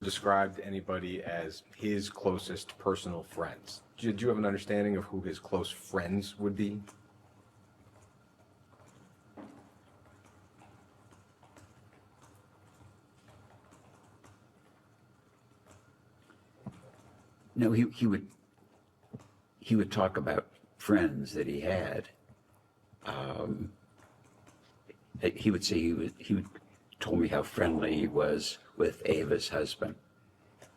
described anybody as his closest personal friends. Did you have an understanding of who his close friends would be? No, he would talk about friends that he had. He would say he told me how friendly he was with Ava's husband,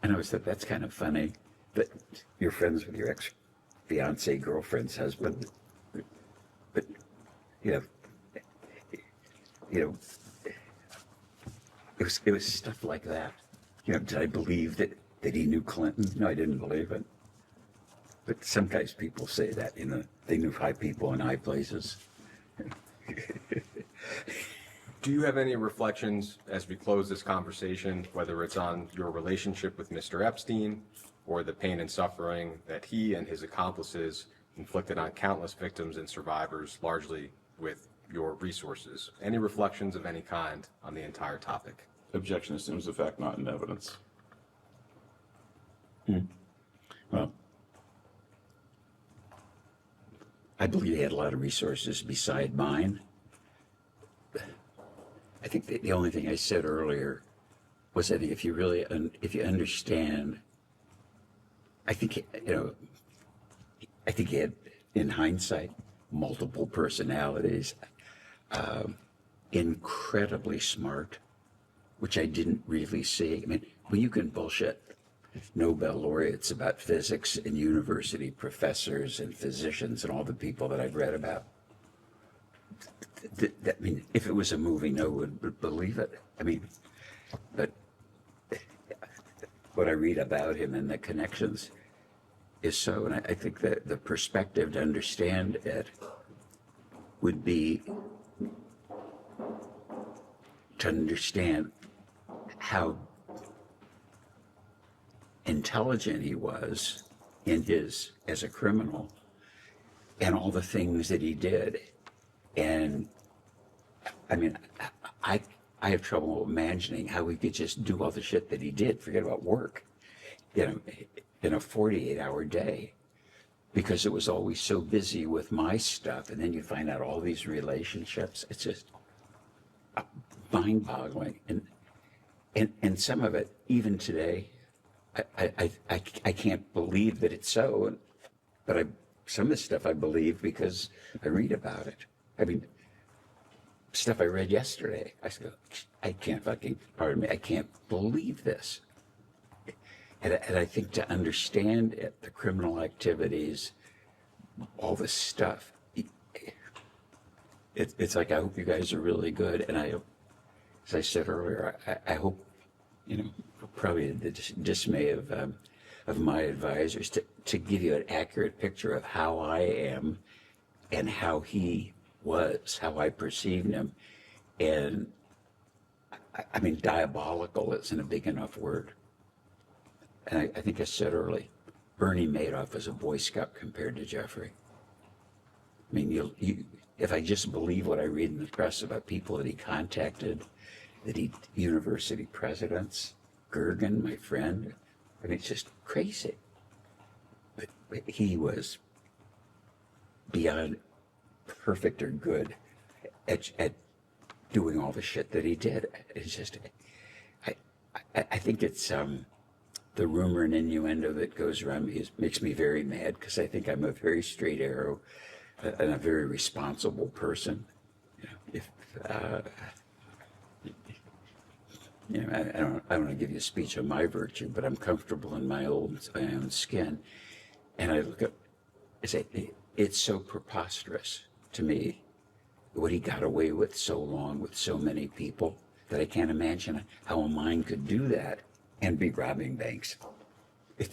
and I always thought that's kind of funny that you're friends with your ex-fiance girlfriend's husband, but you know, it was stuff like that. Did I believe that he knew Clinton? No, I didn't believe it. But sometimes people say that, they knew high people in high places. Do you have any reflections as we close this conversation, whether it's on your relationship with Mr. Epstein or the pain and suffering that he and his accomplices inflicted on countless victims and survivors, largely with your resources? Any reflections of any kind on the entire topic? Objection assumes the fact not in evidence. Well, I believe he had a lot of resources beside mine. I think the only thing I said earlier was that if you really, if you understand, I think he had, in hindsight, multiple personalities, incredibly smart, which I didn't really see. I mean, when you can bullshit Nobel laureates about physics and university professors and physicians and all the people that I've read about, I mean, if it was a movie, no one would believe it. I mean, but what I read about him and the connections is so, and I think that the perspective to understand it would be to understand how intelligent he was as a criminal and all the things that he did. And I mean, I have trouble imagining how he could just do all the shit that he did, forget about work, in a 48-hour day, because it was always so busy with my stuff. And then you find out all these relationships. It's just mind-boggling. And some of it, even today, I can't believe that it's so, but some of the stuff I believe because I read about it. I mean, stuff I read yesterday, I can't I can't believe this. And I think to understand it, the criminal activities, all this stuff, it's like, I hope you guys are really good. And as I said earlier, I hope, probably the dismay of my advisors to give you an accurate picture of how I am and how he was, how I perceived him. And I mean, diabolical isn't a big enough word. And I think I said early, Bernie Madoff was a Boy Scout compared to Jeffrey. I mean, if I just believe what I read in the press about people that he contacted, university presidents, Gergen, my friend, I mean, it's just crazy. But he was beyond perfect or good at doing all the shit that he did. It's just, I think it's the rumor and innuendo that goes around makes me very mad, because I think I'm a very straight arrow and a very responsible person. I don't want to give you a speech on my virtue, but I'm comfortable in my own skin. And I look at, I say, it's so preposterous to me what he got away with so long with so many people that I can't imagine how a mind could do that and be robbing banks.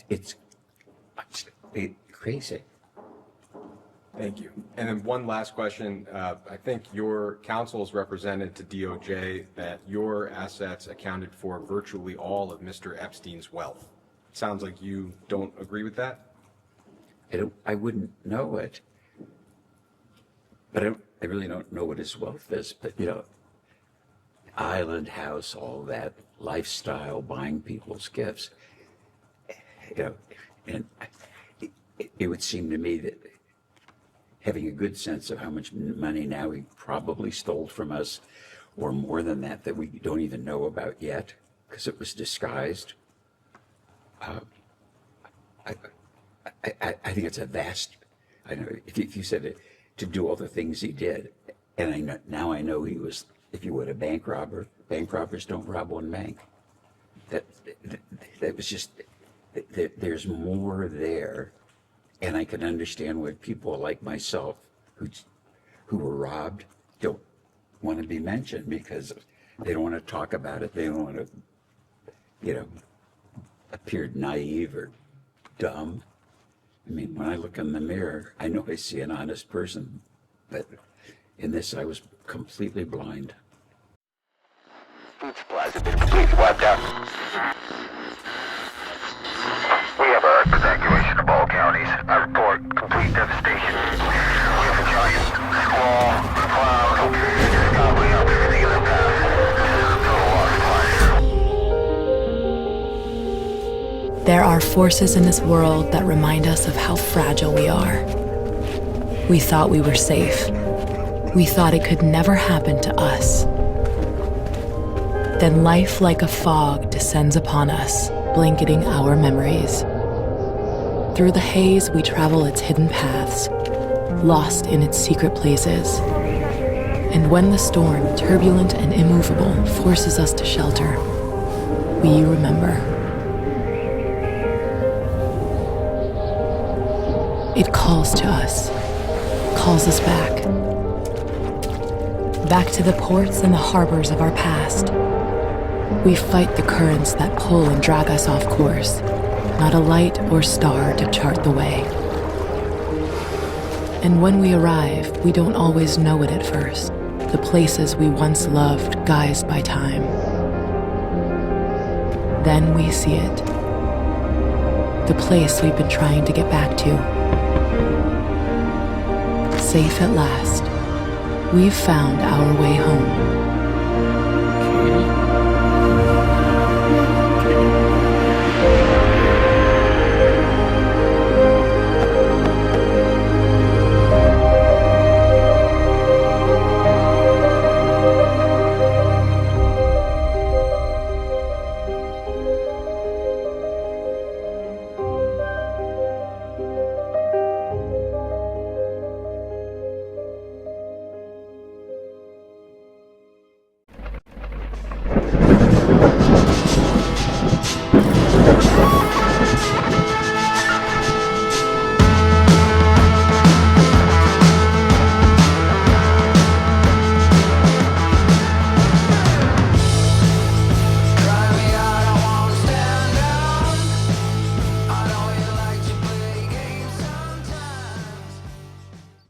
It's crazy. Thank you. And then one last question. I think your counsel has represented to DOJ that your assets accounted for virtually all of Mr. Epstein's wealth. It sounds like you don't agree with that? I wouldn't know it, but I really don't know what his wealth is. But island house, all that lifestyle, buying people's gifts. You know, and it would seem to me that having a good sense of how much money now he probably stole from us, or more than that, that we don't even know about yet, because it was disguised. I think it's a vast. I know if you said it, to do all the things he did, and I know he was, if you would, a bank robber. Bank robbers don't rob one bank. That was just. There's more there, and I can understand why people like myself, who were robbed, don't want to be mentioned, because they don't want to talk about it. They don't want to, appear naive or dumb. I mean, when I look in the mirror, I know I see an honest person, but in this, I was completely blind. Food supplies have been completely wiped out. We have a evacuation of all counties. I report complete devastation. We have a giant squall, cloud, it's gobbling up everything in the path. Total loss of life. There are forces in this world that remind us of how fragile we are. We thought we were safe. We thought it could never happen to us. Then life, like a fog, descends upon us, blanketing our memories. Through the haze, we travel its hidden paths, lost in its secret places. And when the storm, turbulent and immovable, forces us to shelter, we remember. It calls to us, calls us back. Back to the ports and the harbors of our past. We fight the currents that pull and drag us off course, not a light or star to chart the way. And when we arrive, we don't always know it at first, the places we once loved guised by time. Then we see it, the place we've been trying to get back to. Safe at last, we've found our way home.